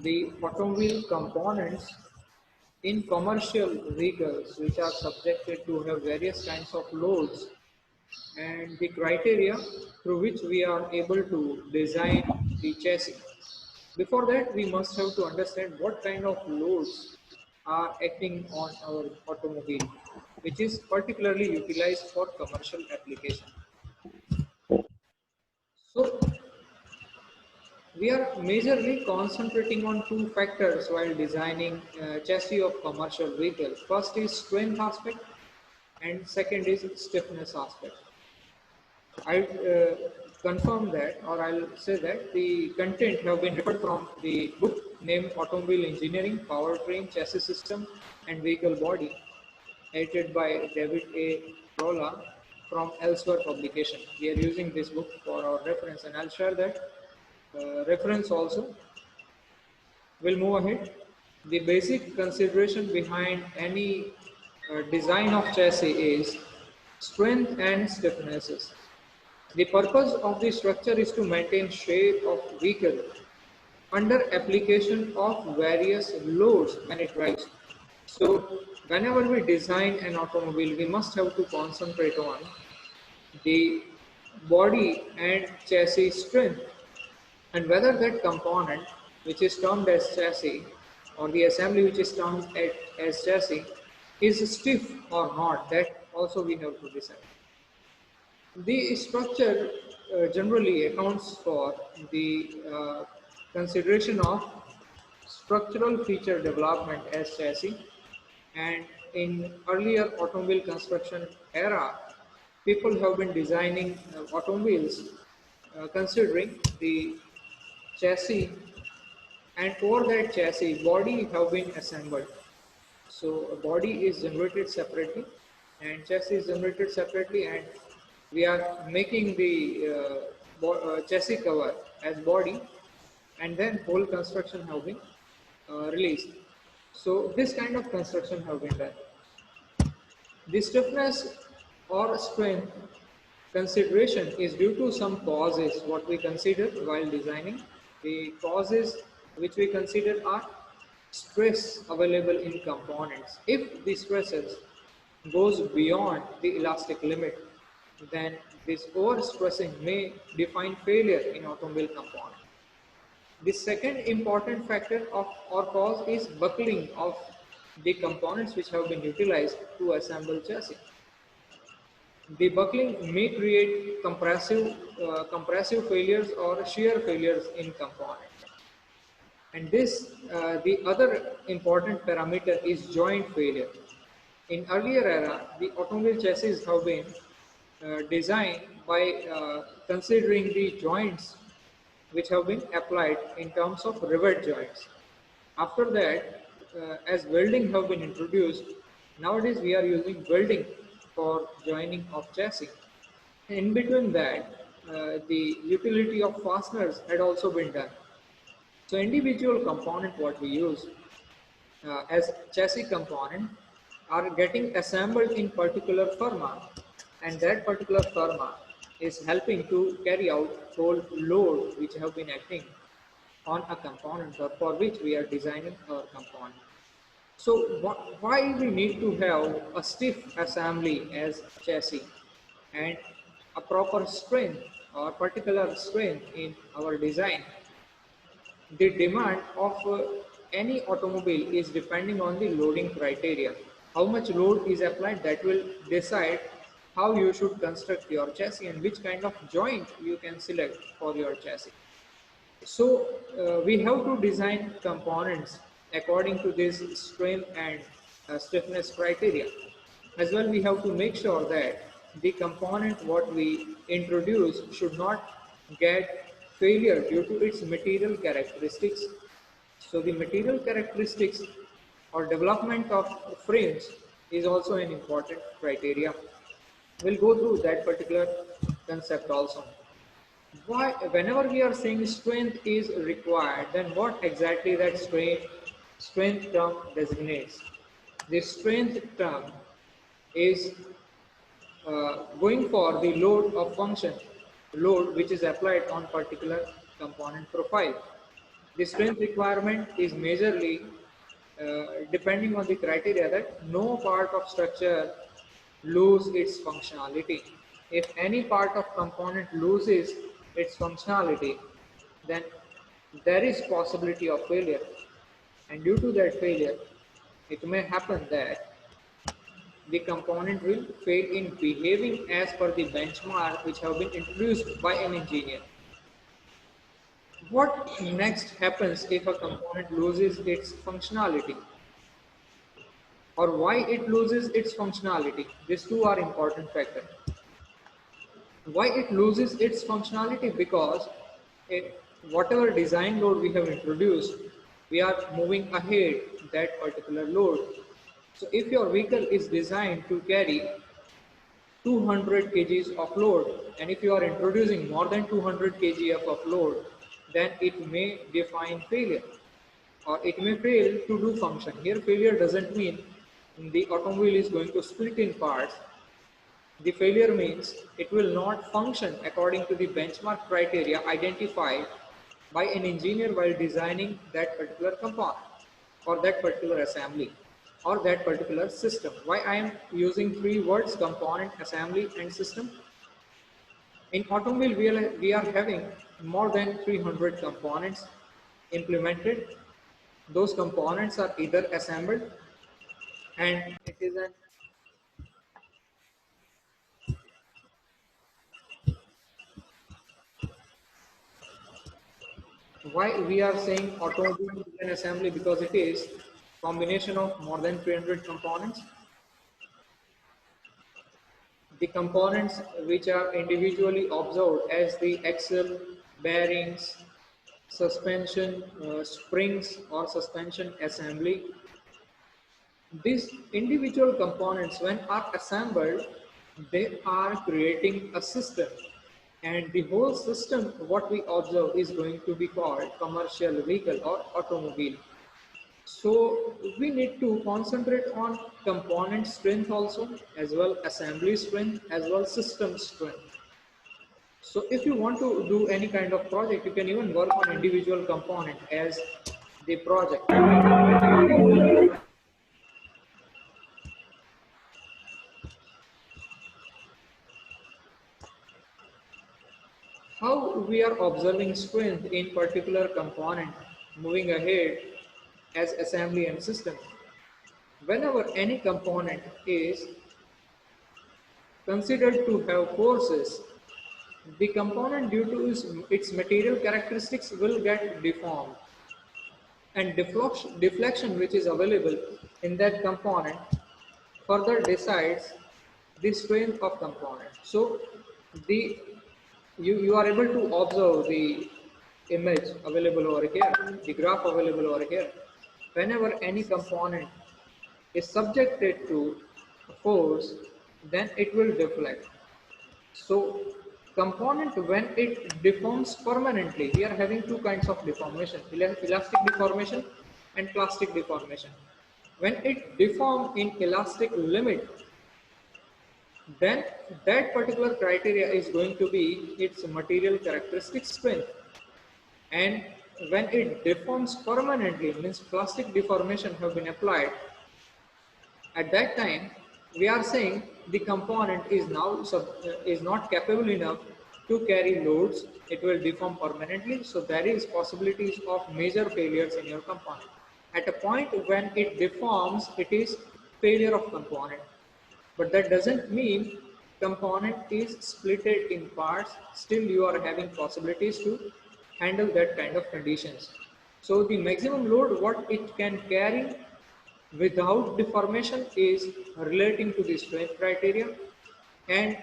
The automobile components in commercial vehicles which are subjected to have various kinds of loads and the criteria through which we are able to design the chassis. Before that, we must have to understand what kind of loads are acting on our automobile, which is particularly utilized for commercial application. So, we are majorly concentrating on two factors while designing chassis of commercial vehicles. First is strength aspect and second is stiffness aspect. I'll confirm that, or I'll say that the content have been referred from the book named Automobile Engineering, Powertrain, Chassis System and Vehicle Body, edited by David A. Rolla from Elsewhere Publication. We are using this book for our reference, and I'll share that reference also. We'll move ahead. The basic consideration behind any design of chassis is strength and stiffnesses. The purpose of the structure is to maintain shape of vehicle under application of various loads when it drives. So whenever we design an automobile, we must have to concentrate on the body and chassis strength and whether that component which is termed as chassis or the assembly which is termed as chassis is stiff or not, that also we have to decide. The structure generally accounts for the consideration of structural feature development as chassis, and in earlier automobile construction era, people have been designing automobiles considering the chassis, and over that chassis body have been assembled. So a body is generated separately and chassis is generated separately, and we are making the chassis cover as body, and then whole construction have been released. So this kind of construction have been done. The stiffness or strength consideration is due to some causes what we consider while designing. The causes which we consider are stress available in components. If the stresses goes beyond the elastic limit, then this overstressing may define failure in automobile component. The second important factor of or cause is buckling of the components which have been utilized to assemble chassis. The buckling may create compressive failures or shear failures in components. And this, the other important parameter is joint failure. In earlier era, the automobile chassis have been designed by considering the joints which have been applied in terms of rivet joints. After that, as welding have been introduced, nowadays we are using welding for joining of chassis. In between that, the utility of fasteners had also been done. So individual component what we use as chassis component are getting assembled in particular firma, and that particular firma is helping to carry out whole load which have been acting on a component or for which we are designing our component. So why we need to have a stiff assembly as chassis and a proper strength or particular strength in our design? The demand of any automobile is depending on the loading criteria. How much load is applied, that will decide how you should construct your chassis and which kind of joint you can select for your chassis. So we have to design components according to this strength and stiffness criteria. As well, we have to make sure that the component what we introduce should not get failure due to its material characteristics. So the material characteristics or development of frames is also an important criteria. We'll go through that particular concept also. Why, whenever we are saying strength is required, then what exactly that strength term designates? The strength term is going for the load of function, load which is applied on particular component profile. The strength requirement is majorly depending on the criteria that no part of structure lose its functionality. If any part of component loses its functionality, then there is possibility of failure. And due to that failure, it may happen that the component will fail in behaving as per the benchmark which have been introduced by an engineer. What next happens if a component loses its functionality or why it loses its functionality? These two are important factors. Why it loses its functionality? Because whatever design load we have introduced, we are moving ahead that particular load. So if your vehicle is designed to carry 200 kgs of load, and if you are introducing more than 200 kg of load, then it may define failure or it may fail to do function. Here failure doesn't mean the automobile is going to split in parts. The failure means it will not function according to the benchmark criteria identified by an engineer while designing that particular component or that particular assembly or that particular system. Why I am using three words: component, assembly and system? In automobile we are having more than 300 components implemented. Those components are either assembled and it is an why we are saying automobile is an assembly, because it is combination of more than 300 components. The components which are individually observed as the axle, bearings, suspension, springs or suspension assembly. These individual components when are assembled, they are creating a system, and the whole system what we observe is going to be called commercial vehicle or automobile. So we need to concentrate on component strength also, as well assembly strength, as well system strength. So if you want to do any kind of project, you can even work on individual component as the project. How we are observing strength in particular component moving ahead as assembly and system. Whenever any component is considered to have forces, the component due to its material characteristics will get deformed, and deflection which is available in that component further decides the strength of component. So the you are able to observe the image available over here, the graph available over here. Whenever any component is subjected to force, then it will deflect. So component when it deforms permanently, we are having two kinds of deformation: elastic deformation and plastic deformation. When it deforms in elastic limit, then that particular criteria is going to be its material characteristic strength. And when it deforms permanently, means plastic deformation have been applied, at that time we are saying the component is now is not capable enough to carry loads. It will deform permanently, so there is possibilities of major failures in your component. At a point when it deforms, it is failure of component, but that doesn't mean component is splitted in parts. Still you are having possibilities to handle that kind of conditions. So the maximum load what it can carry without deformation is relating to the strength criteria, and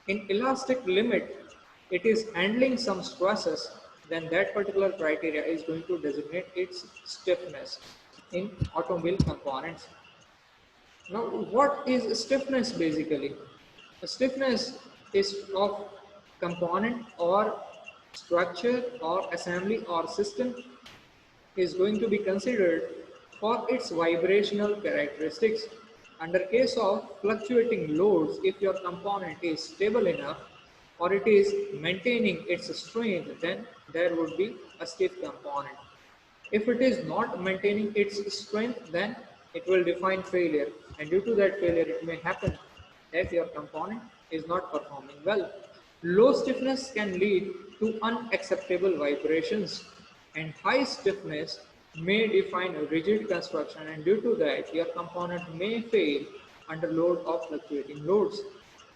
in elastic limit it is handling some stresses, then that particular criteria is going to designate its stiffness in automobile components. Now what is stiffness basically? The stiffness is of component or structure or assembly or system is going to be considered for its vibrational characteristics. Under case of fluctuating loads, if your component is stable enough or it is maintaining its strength, then there would be a stiff component. If it is not maintaining its strength, then it will define failure. And due to that failure, it may happen that your component is not performing well. Low stiffness can lead to unacceptable vibrations, and high stiffness may define a rigid construction, and due to that, your component may fail under load of fluctuating loads.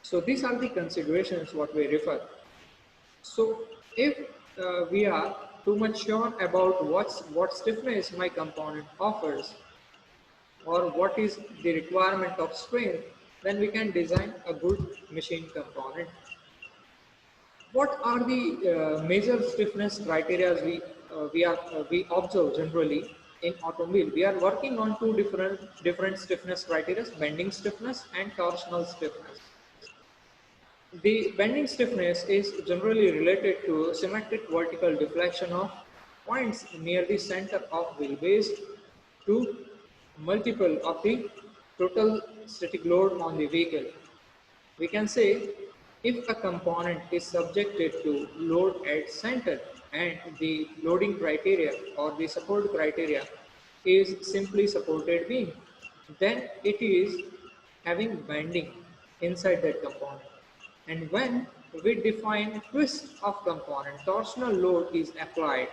So these are the considerations what we refer. So if we are too much sure about what stiffness my component offers or what is the requirement of strength, then we can design a good machine component. What are the major stiffness criteria we observe generally in automobile? We are working on two different stiffness criteria: bending stiffness and torsional stiffness. The bending stiffness is generally related to symmetric vertical deflection of points near the center of wheelbase to multiple of the total static load on the vehicle. We can say if a component is subjected to load at center and the loading criteria or the support criteria is simply supported beam, then it is having bending inside that component. And when we define twist of component, torsional load is applied,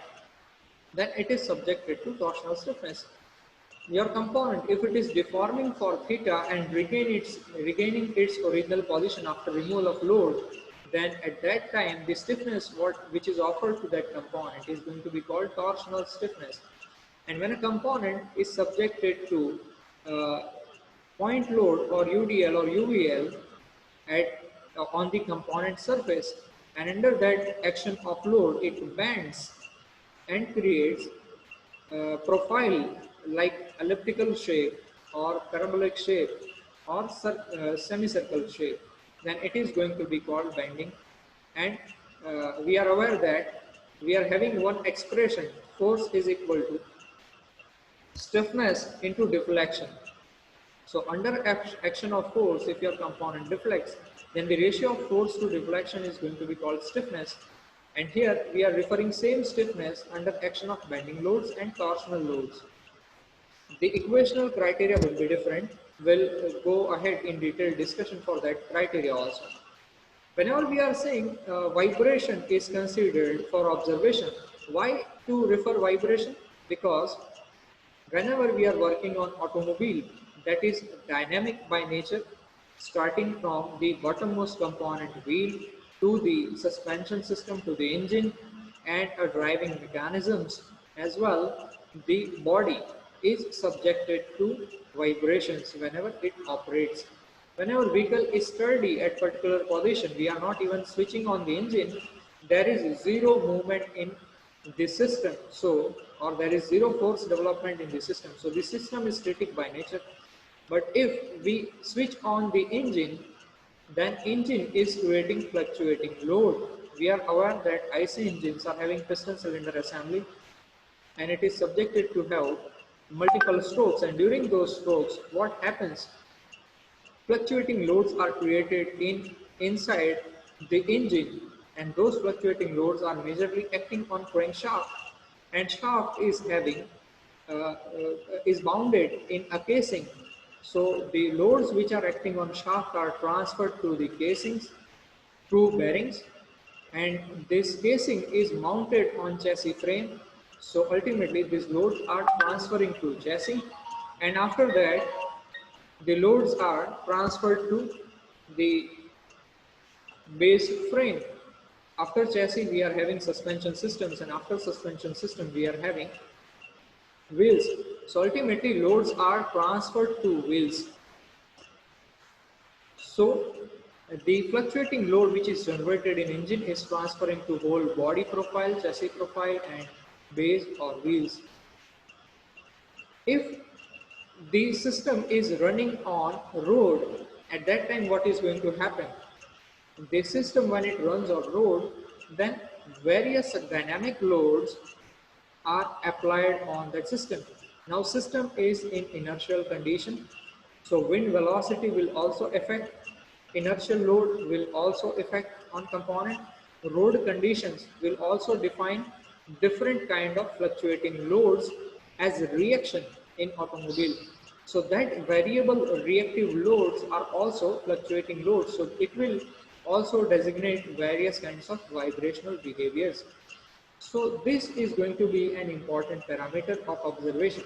then it is subjected to torsional stiffness. Your component, if it is deforming for theta and regaining its original position after removal of load, then at that time the stiffness which is offered to that component is going to be called torsional stiffness. And when a component is subjected to uh, point load or UDL or UVL on the component surface, and under that action of load it bends and creates profile like elliptical shape or parabolic shape or semicircle shape, then it is going to be called bending. And we are aware that we are having one expression: force is equal to stiffness into deflection. So under action of force, if your component deflects, then the ratio of force to deflection is going to be called stiffness. And here we are referring same stiffness under action of bending loads and torsional loads. The equational criteria will be different. We'll go ahead in detailed discussion for that criteria also. Whenever we are saying vibration is considered for observation, why to refer vibration? Because whenever we are working on automobile that is dynamic by nature, starting from the bottommost component wheel to the suspension system to the engine and a driving mechanisms as well, the body is subjected to vibrations whenever it operates. Whenever vehicle is sturdy at particular position, we are not even switching on the engine, there is zero movement in the system. So, or there is zero force development in the system. So the system is static by nature. But if we switch on the engine, then engine is creating fluctuating load. We are aware that IC engines are having piston cylinder assembly, and it is subjected to have multiple strokes, and during those strokes what happens, fluctuating loads are created inside the engine, and those fluctuating loads are majorly acting on crankshaft, and shaft is having is bounded in a casing. So the loads which are acting on shaft are transferred to the casings through bearings, and this casing is mounted on chassis frame. So ultimately these loads are transferring to chassis, and after that the loads are transferred to the base frame. After chassis we are having suspension systems, and after suspension system we are having wheels. So ultimately loads are transferred to wheels. So the fluctuating load which is generated in engine is transferring to whole body profile, chassis profile and base or wheels. If the system is running on road, at that time what is going to happen? The system, when it runs on road, then various dynamic loads are applied on that system. Now system is in inertial condition, so wind velocity will also affect, inertial load will also affect on component, road conditions will also define different kind of fluctuating loads as a reaction in automobile. So that variable reactive loads are also fluctuating loads. So it will also designate various kinds of vibrational behaviors. So this is going to be an important parameter of observation.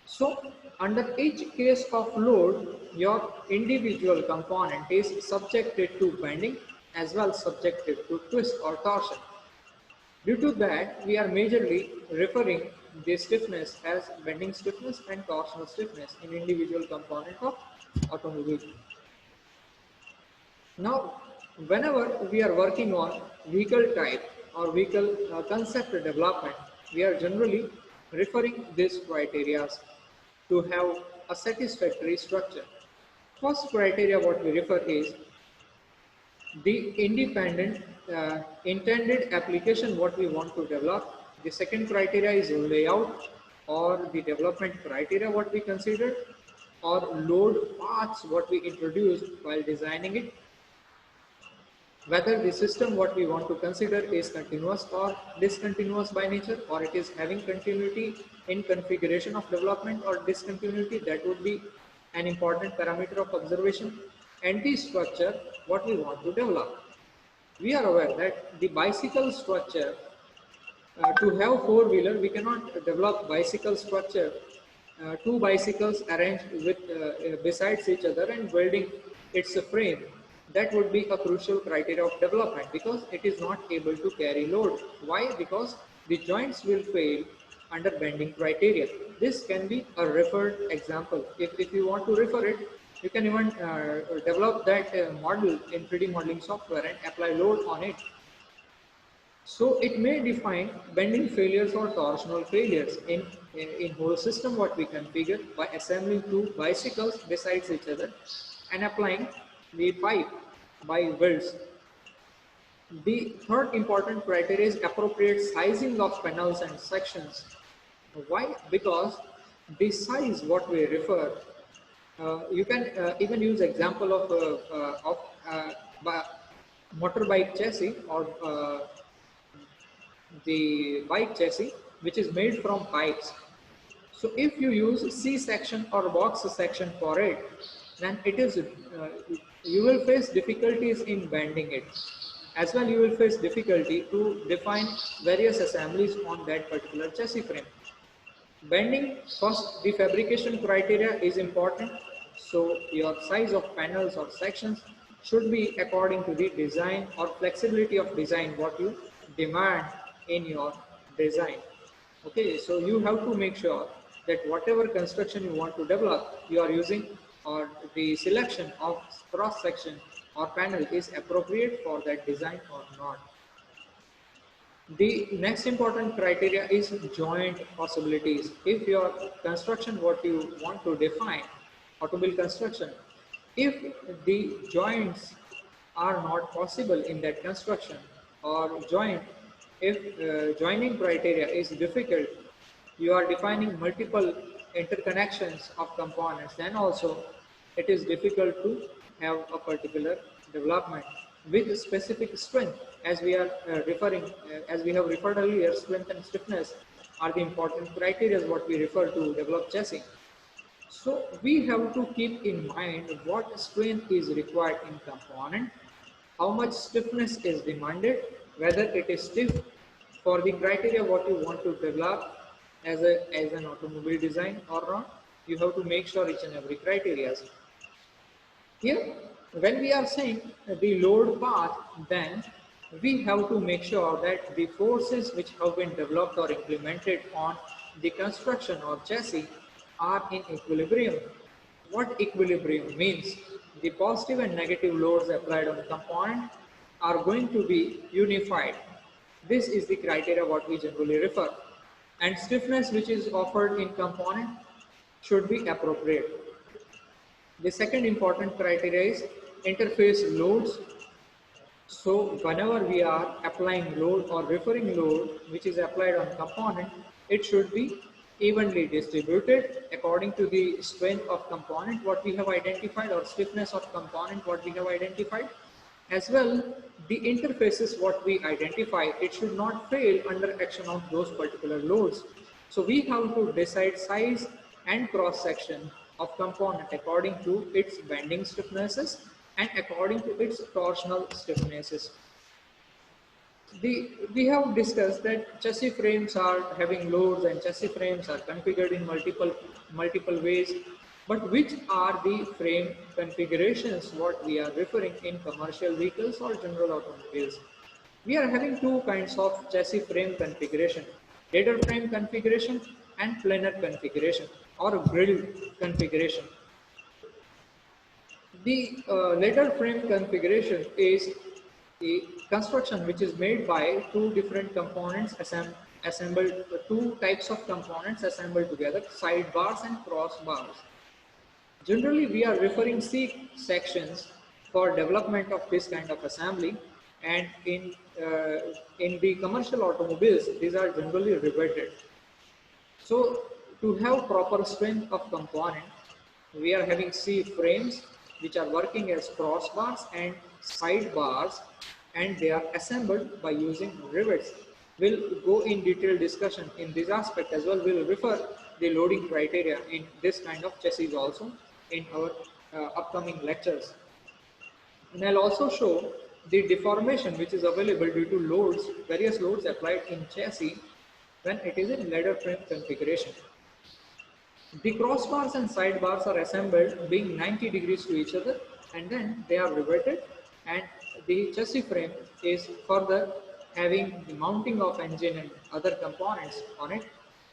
So under each case of load, your individual component is subjected to bending as well subjected to twist or torsion. Due to that, we are majorly referring the stiffness as bending stiffness and torsional stiffness in individual component of automobile. Now, whenever we are working on vehicle type or vehicle concept development, we are generally referring these criteria to have a satisfactory structure. First criteria what we refer is the independent intended application what we want to develop. The second criteria is layout or the development criteria what we consider, or load paths what we introduced while designing it, whether the system what we want to consider is continuous or discontinuous by nature, or it is having continuity in configuration of development or discontinuity. That would be an important parameter of observation. And the structure what we want to develop. We are aware that the bicycle structure, to have four-wheeler, we cannot develop bicycle structure, two bicycles arranged with besides each other and welding its frame. That would be a crucial criteria of development because it is not able to carry load. Why? Because the joints will fail under bending criteria. This can be a referred example. If you want to refer it, you can even develop that model in 3D modeling software and apply load on it. So it may define bending failures or torsional failures in whole system what we configure by assembling two bicycles besides each other and applying the pipe by welds. The third important criteria is appropriate sizing of panels and sections. Why? Because the size what we refer, you can even use example of motorbike chassis or the bike chassis which is made from pipes. So if you use C section or box section for it, then it is you will face difficulties in bending it. As well, you will face difficulty to define various assemblies on that particular chassis frame. Bending, first the fabrication criteria is important. So your size of panels or sections should be according to the design or flexibility of design what you demand in your design. Okay, so you have to make sure that whatever construction you want to develop, you are using, or the selection of cross section or panel is appropriate for that design or not. The next important criteria is joint possibilities. If your construction what you want to define, automobile construction, if the joints are not possible in that construction, or if joining criteria is difficult, you are defining multiple interconnections of components, then also it is difficult to have a particular development with specific strength. As we are as we have referred earlier, strength and stiffness are the important criteria what we refer to develop chassis. So we have to keep in mind what strength is required in component, how much stiffness is demanded, whether it is stiff for the criteria what you want to develop as an automobile design or not. You have to make sure each and every criteria. Here, when we are saying the load path, then we have to make sure that the forces which have been developed or implemented on the construction or chassis are in equilibrium. What equilibrium means? The positive and negative loads applied on the component are going to be unified. This is the criteria what we generally refer. And stiffness which is offered in component should be appropriate. The second important criteria is interface loads. So whenever we are applying load or referring load which is applied on component, it should be evenly distributed according to the strength of component what we have identified or stiffness of component what we have identified. As well, the interfaces what we identify, it should not fail under action of those particular loads. So we have to decide size and cross section of component according to its bending stiffnesses and according to its torsional stiffnesses. We have discussed that chassis frames are having loads and chassis frames are configured in multiple ways. But which are the frame configurations what we are referring in commercial vehicles or general automobiles? We are having two kinds of chassis frame configuration: ladder frame configuration and planar configuration or grill configuration. The ladder frame configuration is a construction which is made by two different components assembled, two types of components assembled together, side bars and cross bars. Generally, we are referring C sections for development of this kind of assembly, and in the commercial automobiles, these are generally riveted. So to have proper strength of component, we are having C frames which are working as crossbars and side bars, and they are assembled by using rivets. We'll go in detailed discussion in this aspect as well. We'll refer the loading criteria in this kind of chassis also in our upcoming lectures. And I'll also show the deformation which is available due to loads, various loads applied in chassis when it is in ladder frame configuration. The crossbars and sidebars are assembled being 90 degrees to each other, and then they are riveted, and the chassis frame is further having the mounting of engine and other components on it,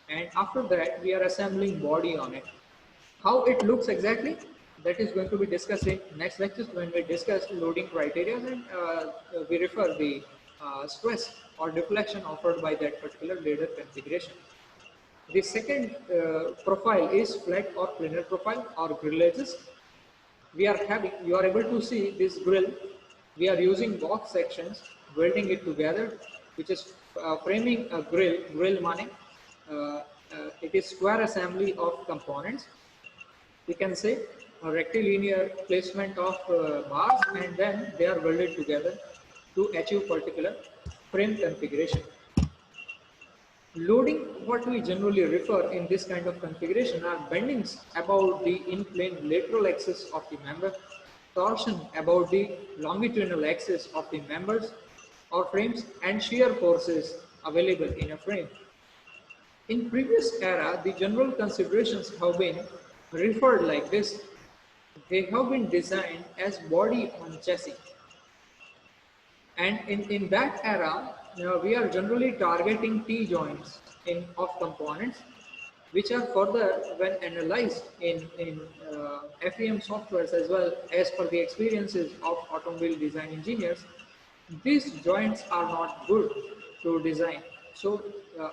and after that we are assembling body on it. How it looks exactly, that is going to be discussed in next lectures when we discuss loading criteria, and we refer the stress or deflection offered by that particular ladder configuration. The second profile is flat or planar profile or grill edges. We are having, you are able to see this grill. We are using box sections, welding it together, which is framing a grill. Grill meaning it is square assembly of components. We can say a rectilinear placement of bars, and then they are welded together to achieve particular frame configuration. Loading, what we generally refer in this kind of configuration, are bendings about the in-plane lateral axis of the member, torsion about the longitudinal axis of the members or frames, and shear forces available in a frame. In previous era, the general considerations have been referred like this. They have been designed as body on chassis. And in that era, we are generally targeting T-joints of components, which are further, when analyzed in FEM softwares as well as per the experiences of automobile design engineers, these joints are not good to design. So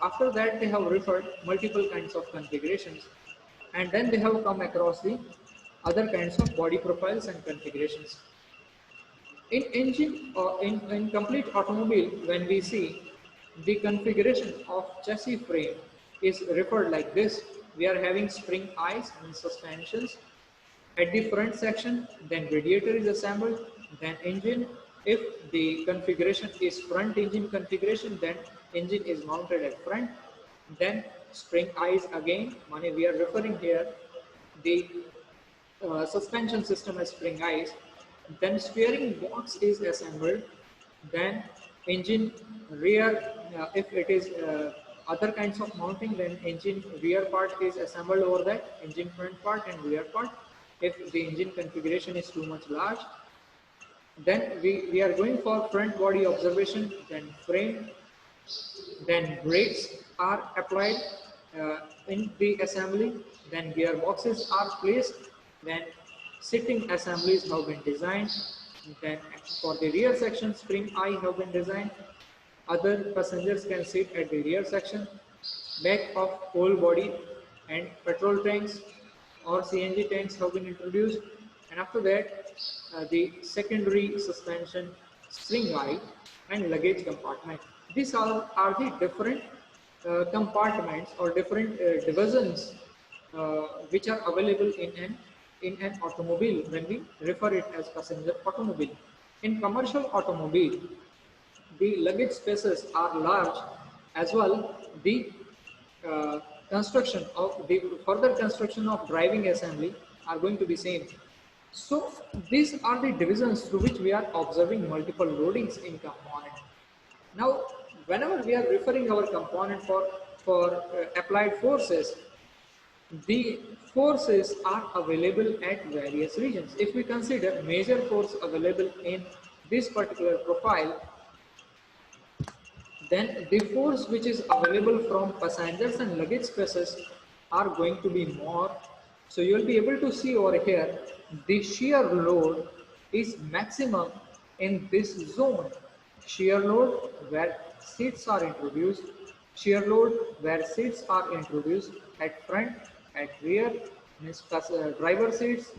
after that, they have referred multiple kinds of configurations, and then they have come across the other kinds of body profiles and configurations. In engine or in complete automobile, when we see the configuration of chassis frame is referred like this. We are having spring eyes and suspensions at the front section, then radiator is assembled, then engine. If the configuration is front engine configuration, then engine is mounted at front, then spring eyes again. Money we are referring here the suspension system as spring eyes, then steering box is assembled, then engine rear, if it is other kinds of mounting, then engine rear part is assembled over that, engine front part and rear part. If the engine configuration is too much large, then we are going for front body observation, then frame, then brakes are applied in the assembly, then gearboxes are placed, then sitting assemblies have been designed, then for the rear section spring eye have been designed, other passengers can sit at the rear section, back of whole body and petrol tanks or CNG tanks have been introduced, and after that the secondary suspension spring eye and luggage compartment. These are the different compartments or different divisions which are available in an automobile when we refer it as passenger automobile. In commercial automobile, the luggage spaces are large as well. The uh, construction of the further construction of driving assembly are going to be same. So these are the divisions through which we are observing multiple loadings in component. Now, whenever we are referring our component for applied forces, the forces are available at various regions. If we consider major force available in this particular profile, then the force which is available from passengers and luggage spaces are going to be more. So you will be able to see over here the shear load is maximum in this zone. Shear load where seats are introduced, shear load where seats are introduced at front, at rear, means driver seats,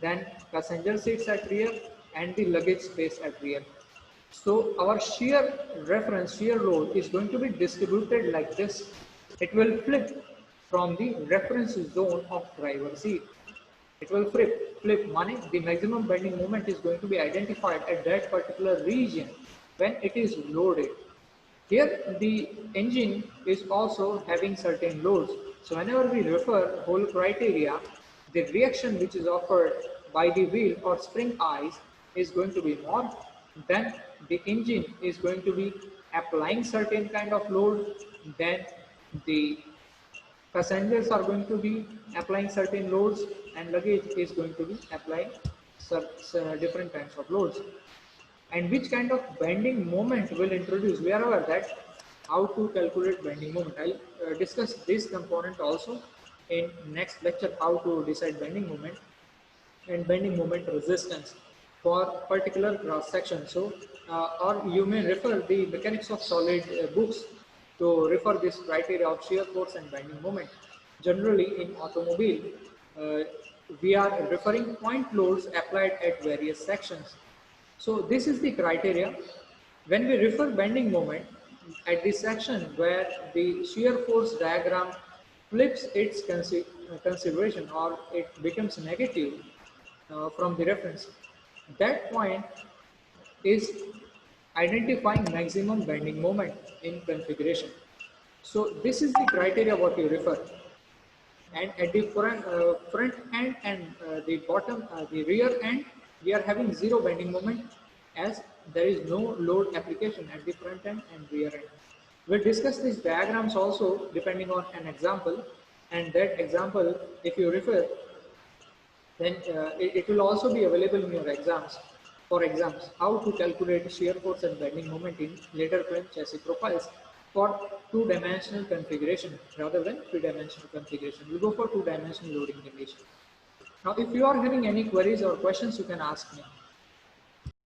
then passenger seats at rear, and the luggage space at rear. So our shear load is going to be distributed like this. It will flip from the reference zone of driver seat. It will flip, meaning the maximum bending moment is going to be identified at that particular region when it is loaded. Here the engine is also having certain loads. So whenever we refer whole criteria, the reaction which is offered by the wheel or spring eyes is going to be more. Then the engine is going to be applying certain kind of load. Then the passengers are going to be applying certain loads and luggage is going to be applying different kinds of loads. And which kind of bending moment will introduce? We are aware that how to calculate bending moment. I'll discuss this component also in next lecture, how to decide bending moment and bending moment resistance for particular cross section. So, or you may refer the mechanics of solid books to refer this criteria of shear force and bending moment. Generally, in automobile, uh, we are referring point loads applied at various sections. So this is the criteria. When we refer bending moment at this section where the shear force diagram flips its consideration or it becomes negative from the reference, that point is identifying maximum bending moment in configuration. So this is the criteria what you refer. And at the front end and the rear end, we are having zero bending moment as there is no load application at the front end and rear end. We'll discuss these diagrams also depending on an example, and that example, if you refer, then it will also be available in your exams. For exams, how to calculate shear force and bending moment in later frame chassis profiles for two-dimensional configuration rather than three-dimensional configuration. We go for two-dimensional loading condition. Now, if you are having any queries or questions, you can ask me.